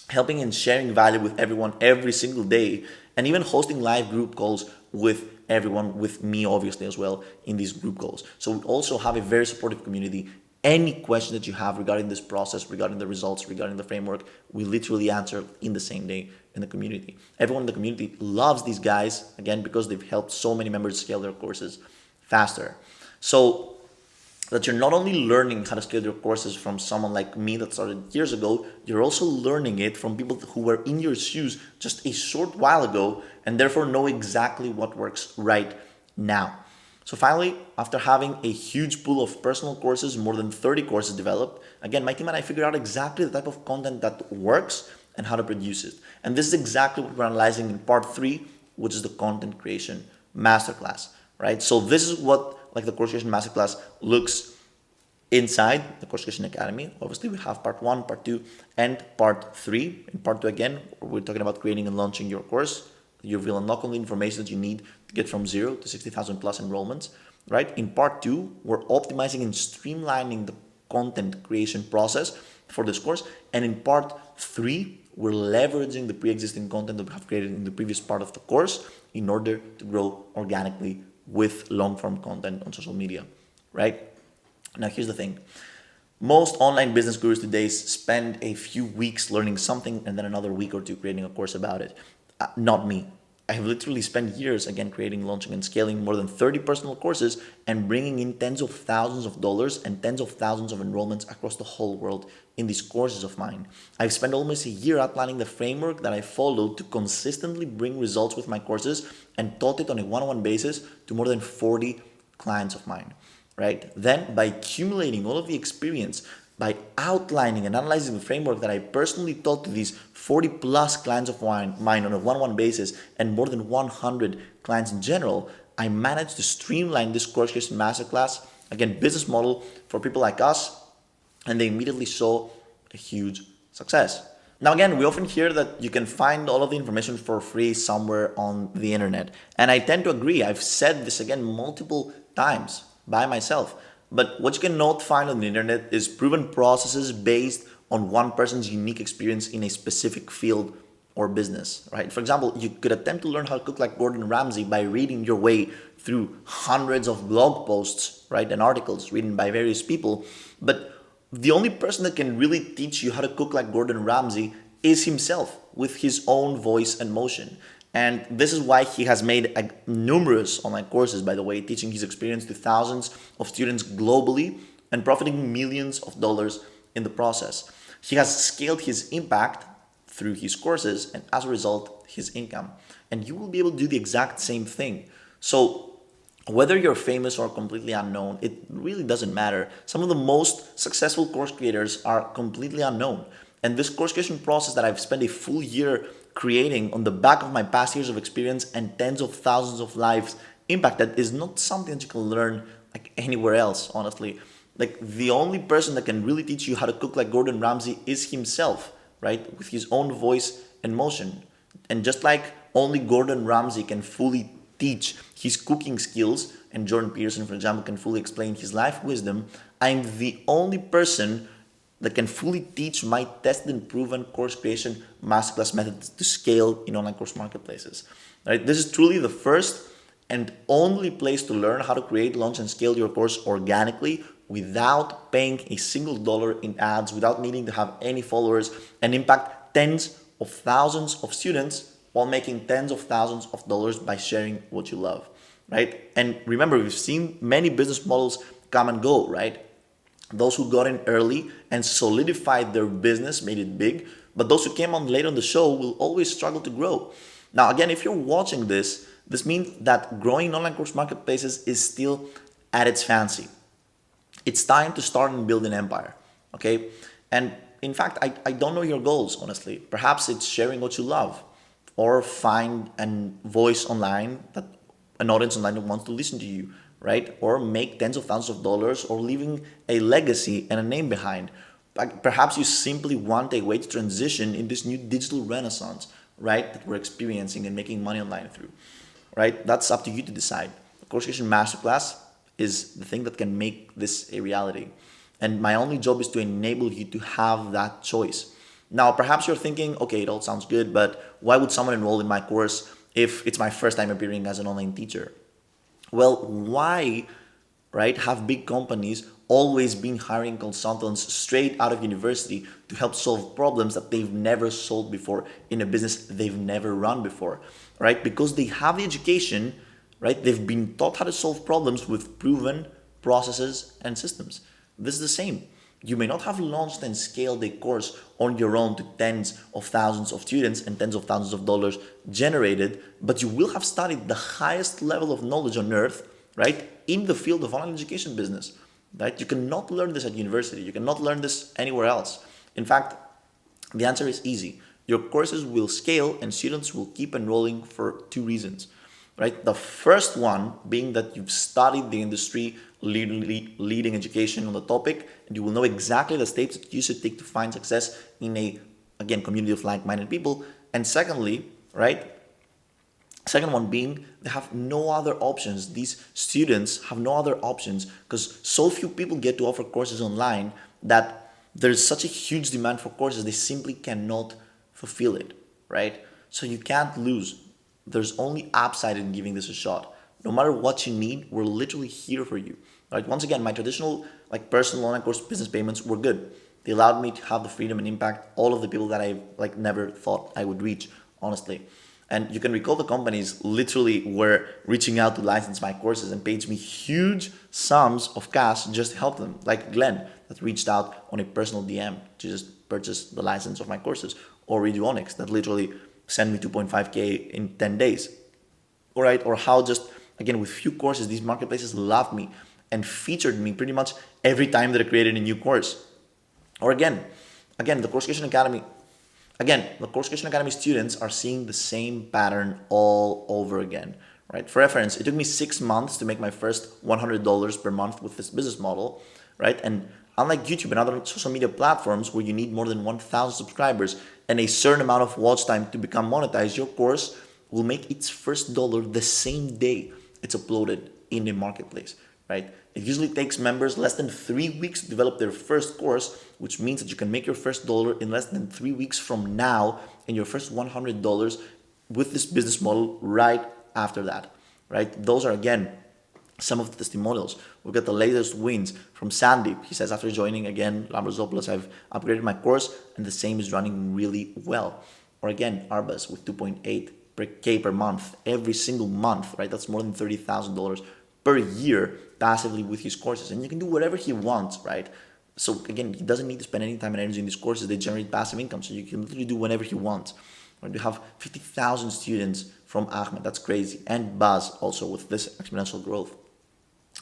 helping and sharing value with everyone every single day, and even hosting live group calls with everyone, with me obviously as well in these group calls. So we also have a very supportive community. Any question that you have regarding this process, regarding the results, regarding the framework, we literally answer in the same day in the community. Everyone in the community loves these guys, again, because they've helped so many members scale their courses faster. So that you're not only learning how to scale your courses from someone like me that started years ago, you're also learning it from people who were in your shoes just a short while ago and therefore know exactly what works right now. So finally, after having a huge pool of personal courses, more than 30 courses developed, again, my team and I figured out exactly the type of content that works and how to produce it. And this is exactly what we're analyzing in part 3, which is the content creation masterclass, right? So this is what like the course creation masterclass looks inside the Course Creation Academy. Obviously, we have part 1, part 2, and part 3. In part 2, again, we're talking about creating and launching your course. You will unlock all the information that you need to get from 0 to 60,000 plus enrollments. right? In part two, we're optimizing and streamlining the content creation process for this course. And in part three, we're leveraging the pre-existing content that we have created in the previous part of the course in order to grow organically with long-form content on social media, right? Now, here's the thing. Most online business gurus today spend a few weeks learning something and then another week or two creating a course about it. Not me. I have literally spent years again creating, launching, and scaling more than 30 personal courses and bringing in tens of thousands of dollars and tens of thousands of enrollments across the whole world in these courses of mine. I've spent almost a year outlining the framework that I followed to consistently bring results with my courses and taught it on a one-on-one basis to more than 40 clients of mine. Right? Then, by accumulating all of the experience, by outlining and analyzing the framework that I personally taught to these 40 plus clients of mine on a one-on-one basis and more than 100 clients in general, I managed to streamline this course creation masterclass, again, business model for people like us, and they immediately saw a huge success. Now, again, we often hear that you can find all of the information for free somewhere on the internet. And I tend to agree. I've said this again multiple times by myself. But what you cannot find on the internet is proven processes based on one person's unique experience in a specific field or business, right? For example, you could attempt to learn how to cook like Gordon Ramsay by reading your way through hundreds of blog posts, right, and articles written by various people. But the only person that can really teach you how to cook like Gordon Ramsay is himself with his own voice and motion. And this is why he has made numerous online courses, by the way, teaching his experience to thousands of students globally and profiting millions of dollars in the process. He has scaled his impact through his courses and as a result, his income. And you will be able to do the exact same thing. So whether you're famous or completely unknown, it really doesn't matter. Some of the most successful course creators are completely unknown. And this course creation process that I've spent a full year creating on the back of my past years of experience and tens of thousands of lives impacted is not something that you can learn like anywhere else, honestly. Like the only person that can really teach you how to cook like Gordon Ramsay is himself, right? With his own voice and motion. And just like only Gordon Ramsay can fully teach his cooking skills and Jordan Peterson, for example, can fully explain his life wisdom, I'm the only person that can fully teach my tested and proven course creation masterclass methods to scale in online course marketplaces. Right? This is truly the first and only place to learn how to create, launch, and scale your course organically without paying a single dollar in ads, without needing to have any followers, and impact tens of thousands of students while making tens of thousands of dollars by sharing what you love. Right? And remember, we've seen many business models come and go, right? Those who got in early and solidified their business made it big, but those who came on late on the show will always struggle to grow. Now, again, if you're watching this means that growing online course marketplaces is still at its fancy. It's time to start and build an empire, okay? And in fact, I don't know your goals, honestly. Perhaps it's sharing what you love or find a voice online, that an audience online that wants to listen to you, right? Or make tens of thousands of dollars or leaving a legacy and a name behind. Perhaps you simply want a way to transition in this new digital renaissance, right? That we're experiencing and making money online through, right? That's up to you to decide. The Course Creation Masterclass is the thing that can make this a reality. And my only job is to enable you to have that choice. Now, perhaps you're thinking, okay, it all sounds good, but why would someone enroll in my course if it's my first time appearing as an online teacher? Well, why, right, have big companies always been hiring consultants straight out of university to help solve problems that they've never solved before in a business they've never run before, right? Because they have the education, right? They've been taught how to solve problems with proven processes and systems. This is the same. You may not have launched and scaled a course on your own to tens of thousands of students and tens of thousands of dollars generated, but you will have studied the highest level of knowledge on earth, right, in the field of online education business, right? You cannot learn this at university. You cannot learn this anywhere else. In fact, the answer is easy. Your courses will scale and students will keep enrolling for two reasons, right? The first one being that you've studied the industry, leading education on the topic, and you will know exactly the steps that you should take to find success in a, again, community of like-minded people. And secondly, right, Second one being they have no other options. These students have no other options because so few people get to offer courses online that there's such a huge demand for courses, they simply cannot fulfill it, right? So you can't lose. There's only upside in giving this a shot. No matter what you need, we're literally here for you. Right? Once again, my traditional like personal online course business payments were good. They allowed me to have the freedom and impact all of the people that I like never thought I would reach, honestly. And you can recall the companies literally were reaching out to license my courses and paid me huge sums of cash just to help them. Like Glenn that reached out on a personal DM to just purchase the license of my courses, or Redo Onyx that literally sent me 2.5K in 10 days. All right, or how just again with few courses these marketplaces loved me and featured me pretty much every time that I created a new course. Or again, the Course Creation Academy. Again, the Course Creation Academy students are seeing the same pattern all over again, right? For reference, it took me 6 months to make my first $100 per month with this business model, right? And unlike YouTube and other social media platforms where you need more than 1,000 subscribers and a certain amount of watch time to become monetized, your course will make its first dollar the same day it's uploaded in the marketplace, right? It usually takes members less than 3 weeks to develop their first course, which means that you can make your first dollar in less than 3 weeks from now and your first $100 with this business model right after that, right? Those are, again, some of the testimonials. We've got the latest wins from Sandeep. He says, after joining again Lambrazopoulos, I've upgraded my course and the same is running really well. Or again, Arbas with 2.8 per K per month, every single month, right? That's more than $30,000 per year passively with his courses. And you can do whatever he wants, right? So again, he doesn't need to spend any time and energy in these courses. They generate passive income. So you can literally do whatever he wants. Right? We have 50,000 students from Ahmed. That's crazy. And Baz also with this exponential growth.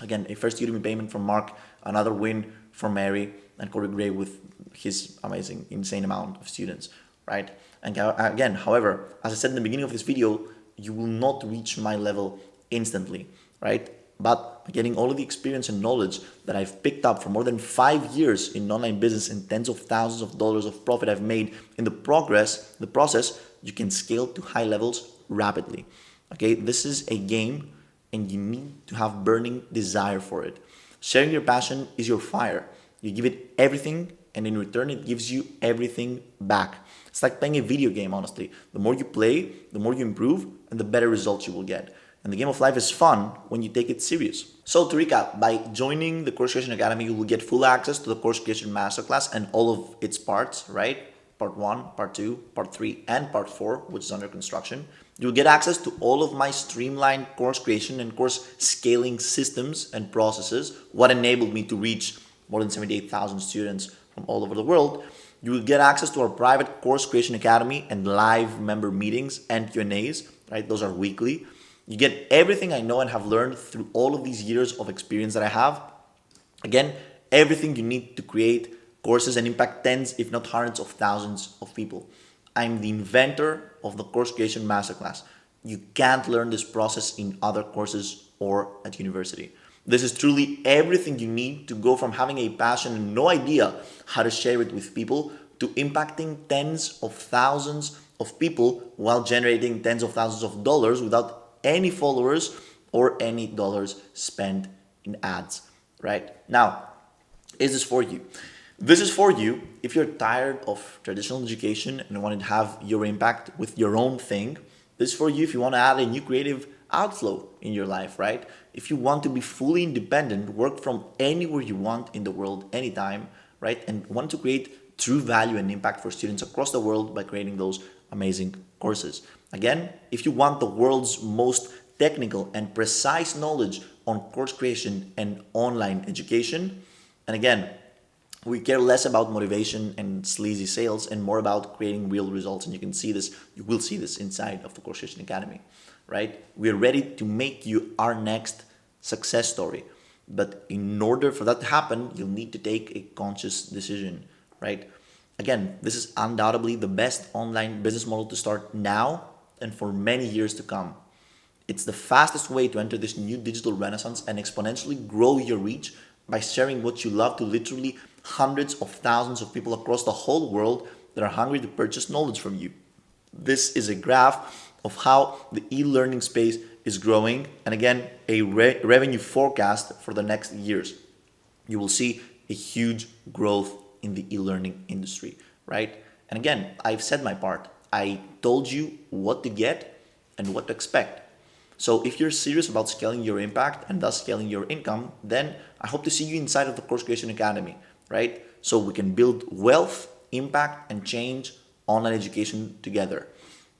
Again, a first Udemy payment from Mark, another win from Mary, and Corey Gray with his amazing, insane amount of students, right? And again, however, as I said in the beginning of this video, you will not reach my level instantly, right? But by getting all of the experience and knowledge that I've picked up for more than 5 years in online business and tens of thousands of dollars of profit I've made in the process, you can scale to high levels rapidly. Okay, this is a game and you need to have burning desire for it. Sharing your passion is your fire. You give it everything and in return it gives you everything back. It's like playing a video game, honestly. The more you play, the more you improve and the better results you will get. And the game of life is fun when you take it serious. So to recap, by joining the Course Creation Academy, you will get full access to the Course Creation Masterclass and all of its parts, right? Part 1, Part 2, Part 3, and Part 4, which is under construction. You'll get access to all of my streamlined course creation and course scaling systems and processes, what enabled me to reach more than 78,000 students from all over the world. You will get access to our private Course Creation Academy and live member meetings and Q&As, right? Those are weekly. You get everything I know and have learned through all of these years of experience that I have. Again, everything you need to create courses and impact tens, if not hundreds of thousands of people. I'm the inventor of the Course Creation Masterclass. You can't learn this process in other courses or at university. This is truly everything you need to go from having a passion and no idea how to share it with people to impacting tens of thousands of people while generating tens of thousands of dollars without any followers or any dollars spent in ads, right? Now, is this for you? This is for you if you're tired of traditional education and want to have your impact with your own thing. This is for you if you want to add a new creative outflow in your life, right? If you want to be fully independent, work from anywhere you want in the world, anytime, right? And want to create true value and impact for students across the world by creating those amazing courses. Again, if you want the world's most technical and precise knowledge on course creation and online education, and again, we care less about motivation and sleazy sales and more about creating real results. And you can see this, you will see this inside of the Course Creation Academy, right? We are ready to make you our next success story. But in order for that to happen, you'll need to take a conscious decision, right? Again, this is undoubtedly the best online business model to start now and for many years to come. It's the fastest way to enter this new digital renaissance and exponentially grow your reach by sharing what you love to literally hundreds of thousands of people across the whole world that are hungry to purchase knowledge from you. This is a graph of how the e-learning space is growing, and again, a revenue forecast for the next years. You will see a huge growth in the e-learning industry, right? And again, I've said my part. I told you what to get and what to expect. So if you're serious about scaling your impact and thus scaling your income, then I hope to see you inside of the Course Creation Academy, right? So we can build wealth, impact, and change online education together.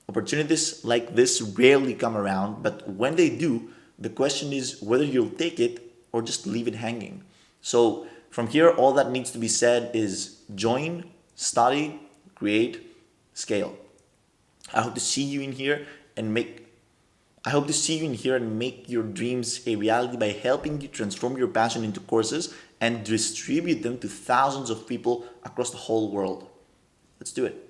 Opportunities like this rarely come around, but when they do, the question is whether you'll take it or just leave it hanging. So from here, all that needs to be said is join, study, create, scale. I hope to see you in here and make I hope to see you in here and make your dreams a reality by helping you transform your passion into courses and distribute them to thousands of people across the whole world. Let's do it.